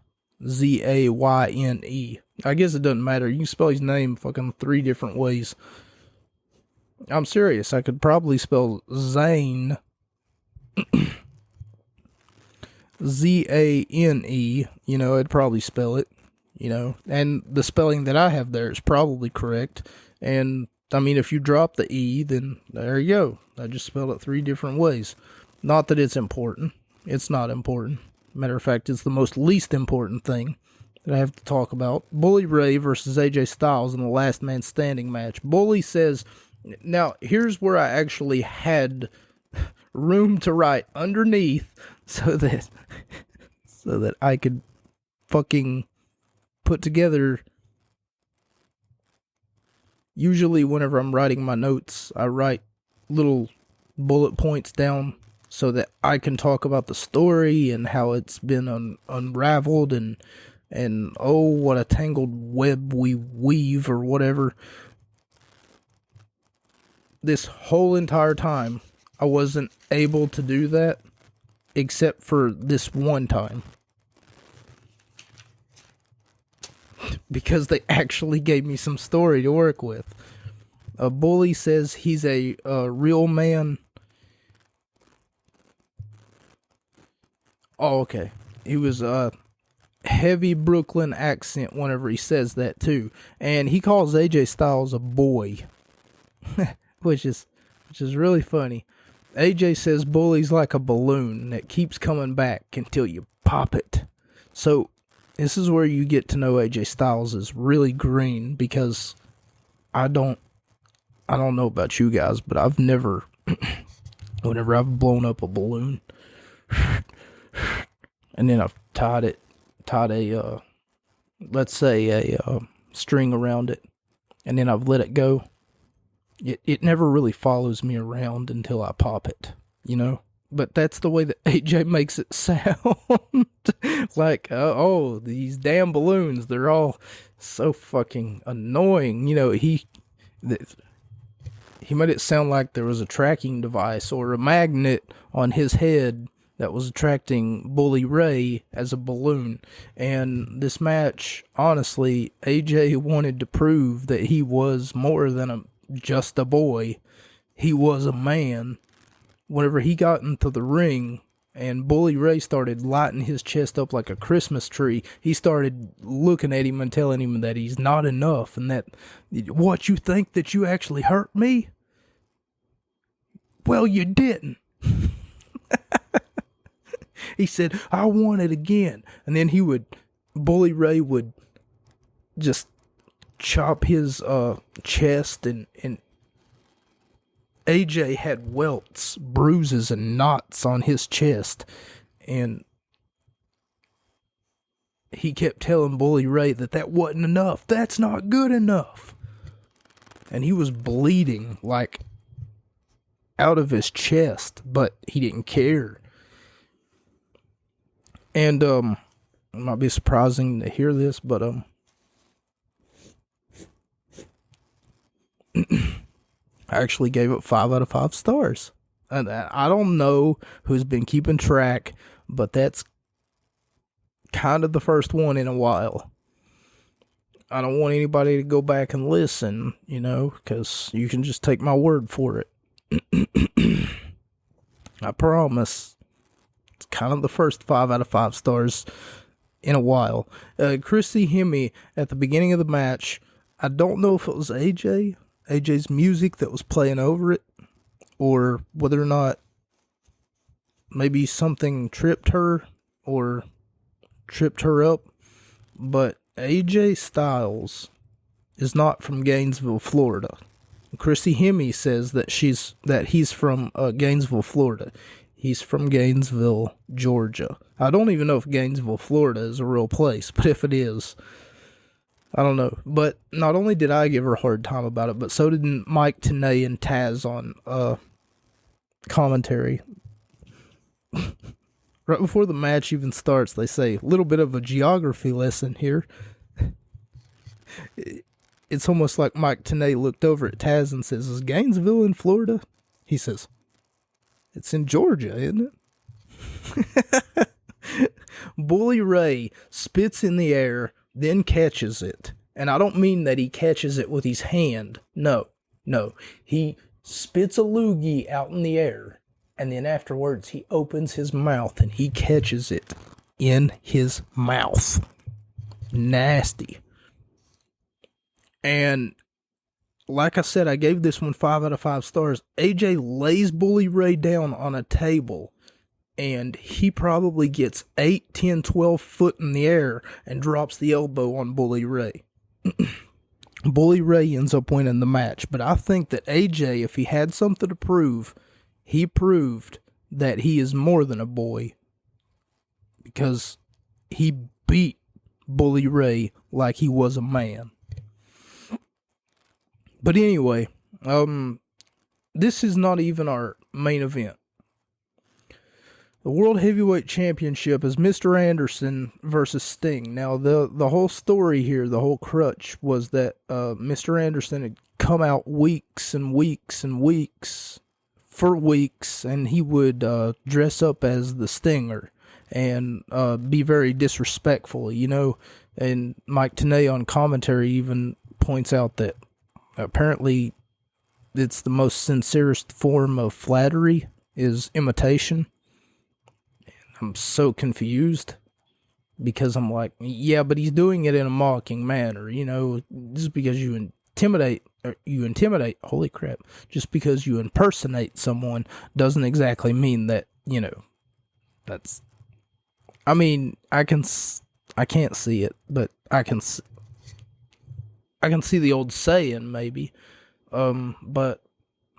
Z-A-Y-N-E. I guess it doesn't matter. You can spell his name fucking 3 different ways. I'm serious. I could probably spell Zane Z-A-N-E. You know, I'd probably spell it. You know, and the spelling that I have there is probably correct. And I mean, if you drop the E, then there you go. I just spelled it 3 different ways. Not that it's important. It's not important. Matter of fact, it's the most least important thing that I have to talk about. Bully Ray versus AJ Styles in the Last Man Standing match. Bully says, now here's where I actually had room to write underneath so that I could fucking put together. Usually whenever I'm writing my notes, I write little bullet points down so that I can talk about the story and how it's been unraveled and oh, what a tangled web we weave or whatever. This whole entire time, I wasn't able to do that. except for this one time. Because they actually gave me some story to work with. A bully says he's a real man. Oh, okay. He was heavy Brooklyn accent whenever he says that too, and he calls AJ Styles a boy, which is really funny. AJ says bully's like a balloon that keeps coming back until you pop it. So this is where you get to know AJ Styles is really green, because I don't know about you guys, but I've never, whenever I've blown up a balloon, and then I've tied a, let's say a string around it, and then I've let it go, it never really follows me around until I pop it, you know? But that's the way that AJ makes it sound. Like, oh, these damn balloons, they're all so fucking annoying. You know, he made it sound like there was a tracking device or a magnet on his head that was attracting Bully Ray as a balloon. And this match, honestly, AJ wanted to prove that he was more than just a boy. He was a man. Whenever he got into the ring and Bully Ray started lighting his chest up like a Christmas tree, he started looking at him and telling him that he's not enough, and that, what, you think that you actually hurt me? Well, you didn't. He said, I want it again. And then Bully Ray would just chop his chest, and AJ had welts, bruises, and knots on his chest, and he kept telling Bully Ray that wasn't enough. That's not good enough. And he was bleeding, like, out of his chest, but he didn't care. And, it might be surprising to hear this, but, I actually gave it 5 out of 5 stars. And I don't know who's been keeping track, but that's kind of the first one in a while. I don't want anybody to go back and listen, you know, because you can just take my word for it. I promise. It's kind of the first 5 out of 5 stars in a while. Christy Hemme, at the beginning of the match, I don't know if it was AJ's music that was playing over it, or whether or not maybe something tripped her or tripped her up, but AJ Styles is not from Gainesville, Florida. Christy Hemme says that he's from Gainesville, Florida. He's from Gainesville, Georgia. I don't even know if Gainesville, Florida is a real place, but if it is, I don't know. But not only did I give her a hard time about it, but so did Mike Tenay and Taz on commentary. Right before the match even starts, they say, a little bit of a geography lesson here. It's almost like Mike Tenay looked over at Taz and says, is Gainesville in Florida? He says, it's in Georgia, isn't it? Bully Ray spits in the air, then catches it. And I don't mean that he catches it with his hand. No. He spits a loogie out in the air, and then afterwards he opens his mouth and he catches it in his mouth. Nasty. And like I said, I gave this one 5 out of 5 stars. AJ lays Bully Ray down on a table, and he probably gets 8, 10, 12 foot in the air and drops the elbow on Bully Ray. Bully Ray ends up winning the match, but I think that AJ, if he had something to prove, he proved that he is more than a boy, because he beat Bully Ray like he was a man. But anyway, this is not even our main event. The World Heavyweight Championship is Mr. Anderson versus Sting. Now, the whole story here, the whole crutch, was that Mr. Anderson had come out weeks and weeks and weeks for weeks, and he would dress up as the Stinger and be very disrespectful, And Mike Tenay on commentary even points out that apparently it's the most sincerest form of flattery is imitation. I'm so confused because I'm like, yeah, but he's doing it in a mocking manner, just because you intimidate, holy crap, just because you impersonate someone doesn't exactly mean that, that's, I mean, I can't see it, but I can see the old saying maybe, but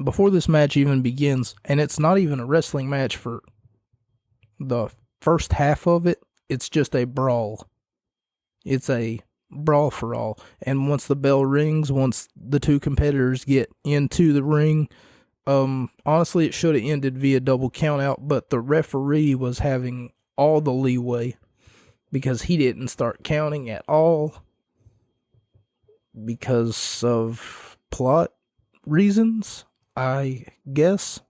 before this match even begins, and it's not even a wrestling match for the first half of it, it's just a brawl. It's a brawl for all. And once the bell rings, once the two competitors get into the ring, honestly, it should have ended via double countout, but the referee was having all the leeway because he didn't start counting at all because of plot reasons, I guess.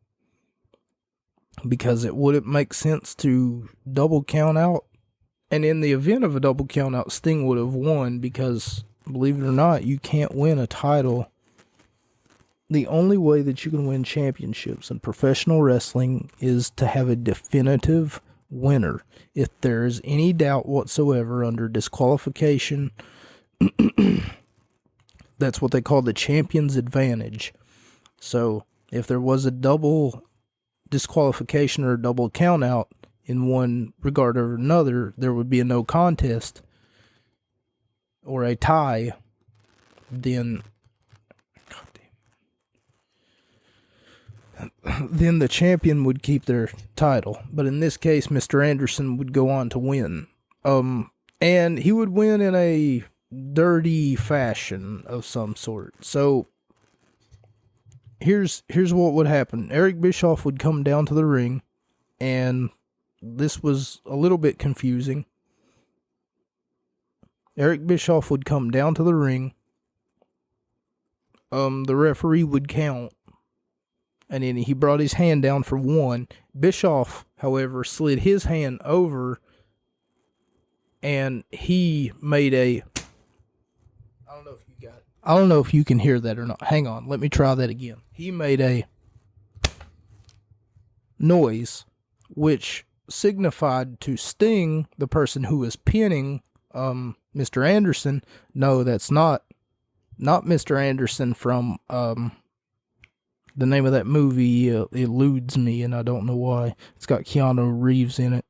Because it wouldn't make sense to double count out. And in the event of a double count out, Sting would have won because, believe it or not, you can't win a title. The only way that you can win championships in professional wrestling is to have a definitive winner. If there is any doubt whatsoever under disqualification, that's what they call the champion's advantage. So, if there was a double disqualification or a double count out in one regard or another, there would be a no contest or a tie, then the champion would keep their title. But in this case, Mr. Anderson would go on to win. And he would win in a dirty fashion of some sort. So here's what would happen. Eric Bischoff would come down to the ring, and this was a little bit confusing. Eric Bischoff would come down to the ring. The referee would count, and then he brought his hand down for one. Bischoff, however, slid his hand over, and he made a... I don't know if you can hear that or not. Hang on, let me try that again. He made a noise which signified to Sting, the person who was pinning Mr. Anderson, no, that's not Mr. Anderson from the name of that movie eludes me, and I don't know why. It's got Keanu Reeves in it.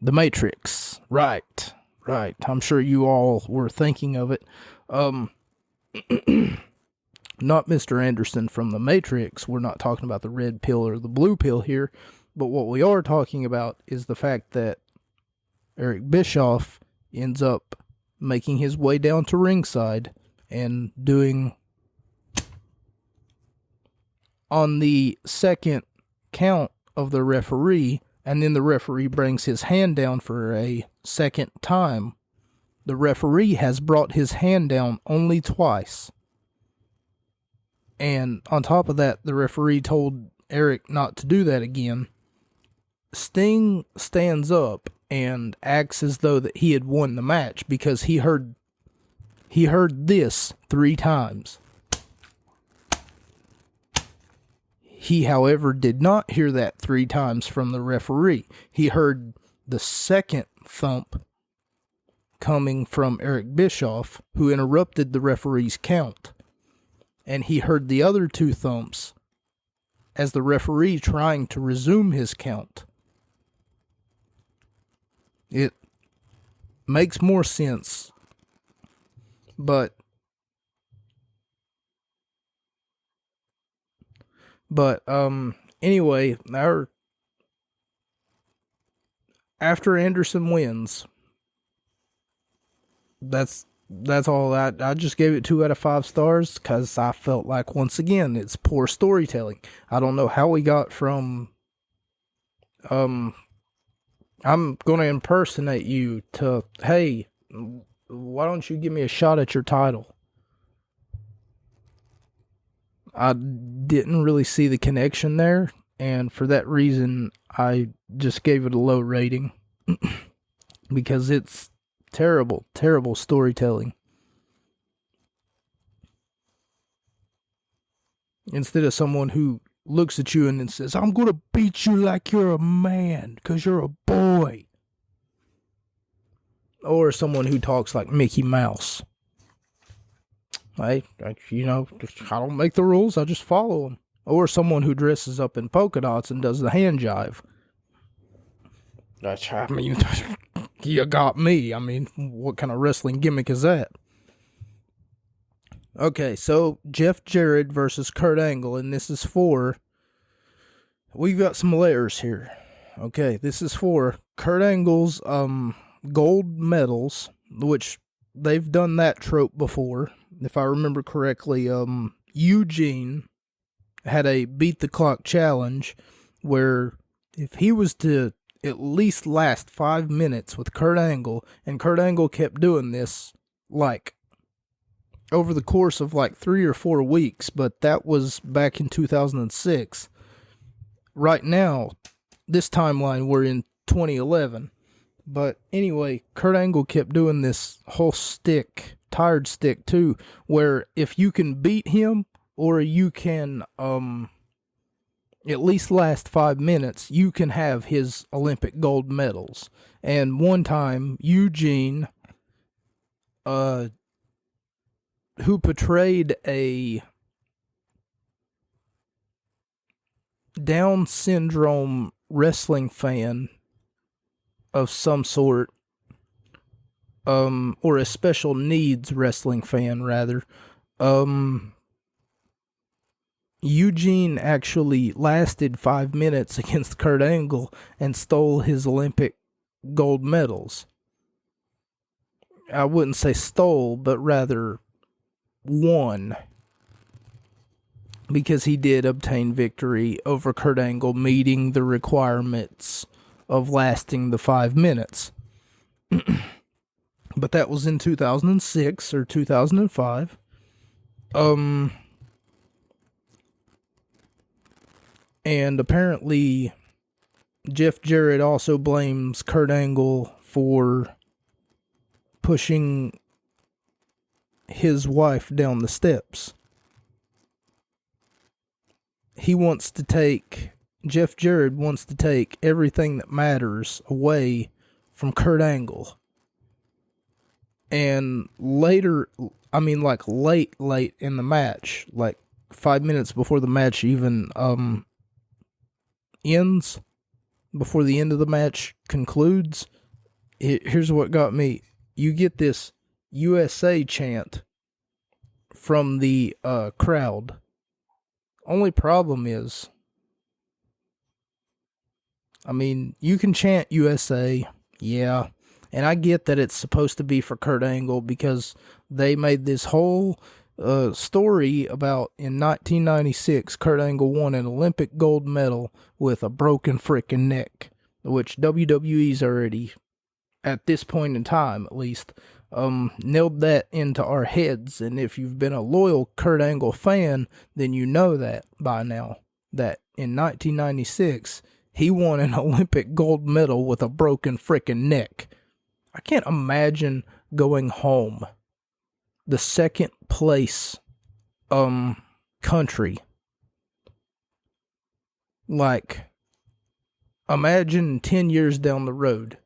The Matrix. Right. I'm sure you all were thinking of it. Not Mr. Anderson from The Matrix. We're not talking about the red pill or the blue pill here. But what we are talking about is the fact that Eric Bischoff ends up making his way down to ringside and doing, on the second count of the referee, and then the referee brings his hand down for a second time. The referee has brought his hand down only twice. And on top of that, the referee told Eric not to do that again. Sting stands up and acts as though that he had won the match because he heard this 3 times. He, however, did not hear that 3 times from the referee. He heard the second thump coming from Eric Bischoff, who interrupted the referee's count. And he heard the other 2 thumps as the referee trying to resume his count. It makes more sense, but anyway, after Anderson wins, that's all. I just gave it 2 out of 5 stars because I felt like, once again, it's poor storytelling. I don't know how we got from I'm gonna impersonate you to, hey, why don't you give me a shot at your title? I didn't really see the connection there, and for that reason, I just gave it a low rating because it's terrible, terrible storytelling. Instead of someone who looks at you and then says, I'm going to beat you like you're a man because you're a boy. Or someone who talks like Mickey Mouse. I don't make the rules, I just follow them. Or someone who dresses up in polka dots and does the hand jive. You got me. I mean, what kind of wrestling gimmick is that? Okay, so Jeff Jarrett versus Kurt Angle, and this is for... We've got some layers here. Okay, this is for Kurt Angle's gold medals, which they've done that trope before. If I remember correctly, Eugene had a beat the clock challenge where if he was to at least last 5 minutes with Kurt Angle, and Kurt Angle kept doing this like over the course of like 3 or 4 weeks, but that was back in 2006. Right now, this timeline, we're in 2011. But anyway, Kurt Angle kept doing this whole tired stick too, where if you can beat him or you can at least last 5 minutes, you can have his Olympic gold medals. And one time, Eugene, who portrayed a Down syndrome wrestling fan of some sort, or a special needs wrestling fan, rather, Eugene actually lasted 5 minutes against Kurt Angle and stole his Olympic gold medals. I wouldn't say stole, but rather won, because he did obtain victory over Kurt Angle, meeting the requirements of lasting the 5 minutes. But that was in 2006 or 2005. And apparently Jeff Jarrett also blames Kurt Angle for pushing his wife down the steps. Jeff Jarrett wants to take everything that matters away from Kurt Angle. And later, late in the match, like 5 minutes before the match even ends, before the end of the match concludes, here's what got me. You get this USA chant from the crowd. Only problem is, you can chant USA, yeah, and I get that it's supposed to be for Kurt Angle because they made this whole story about in 1996, Kurt Angle won an Olympic gold medal with a broken freaking neck, which WWE's already, at this point in time at least, nailed that into our heads. And if you've been a loyal Kurt Angle fan, then you know that by now, that in 1996, he won an Olympic gold medal with a broken freaking neck. I can't imagine going home, the second place country. Like, imagine 10 years down the road,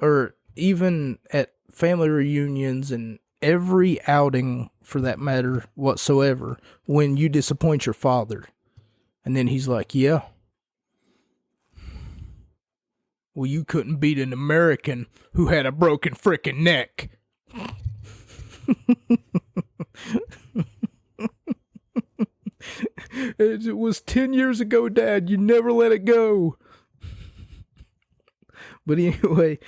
or even at family reunions and every outing for that matter whatsoever, when you disappoint your father. And then he's like, yeah, well, you couldn't beat an American who had a broken frickin' neck. It was 10 years ago, Dad. You never let it go. But anyway,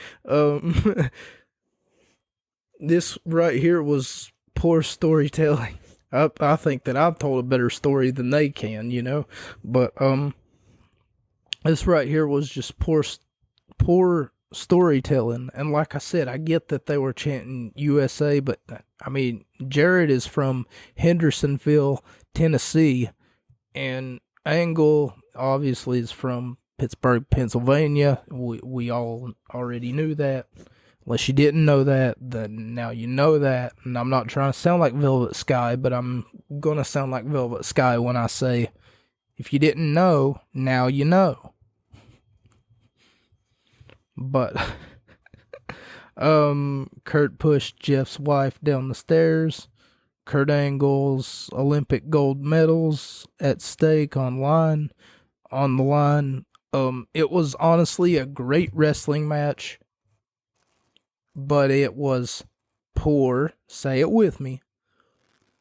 this right here was poor storytelling. I think that I've told a better story than they can, But this right here was just poor storytelling. And like I said, I get that they were chanting USA, but Jared is from Hendersonville, Tennessee, And Angle obviously is from Pittsburgh, Pennsylvania. We all already knew that. Unless you didn't know that, then now you know that. And I'm not trying to sound like Velvet Sky, but I'm gonna sound like Velvet Sky when I say, if you didn't know, now you know. But Kurt pushed Jeff's wife down the stairs. Kurt Angle's Olympic gold medals at stake on the line. It was honestly a great wrestling match, but it was poor, say it with me,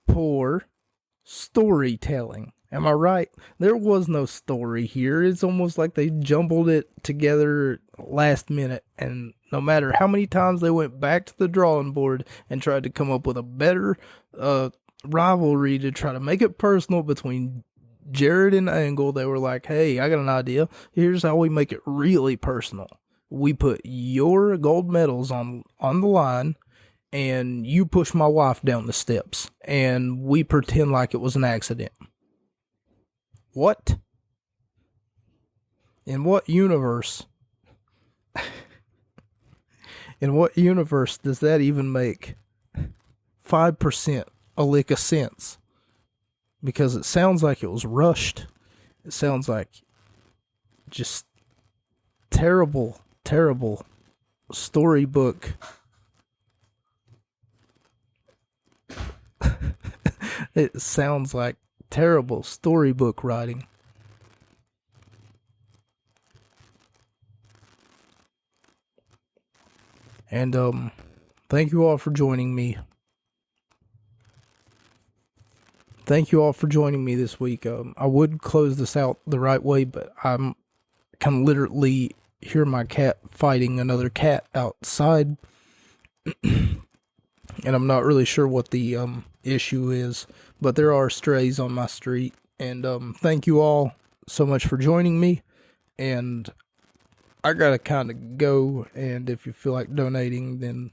poor storytelling. Am I right? There was no story here. It's almost like they jumbled it together last minute, and no matter how many times they went back to the drawing board and tried to come up with a better rivalry to try to make it personal between Jared and Angle, they were like, hey, I got an idea. Here's how we make it really personal. We put your gold medals on the line, and you push my wife down the steps, and we pretend like it was an accident. What? In what universe? In what universe does that even make 5% a lick of sense? Because it sounds like it was rushed. It sounds like just terrible, terrible storybook. It sounds like terrible storybook writing. And thank you all for joining me. Thank you all for joining me this week. I would close this out the right way, but I'm can literally hear my cat fighting another cat outside. And I'm not really sure what the issue is, but there are strays on my street. And thank you all so much for joining me. And I gotta kind of go, and if you feel like donating, then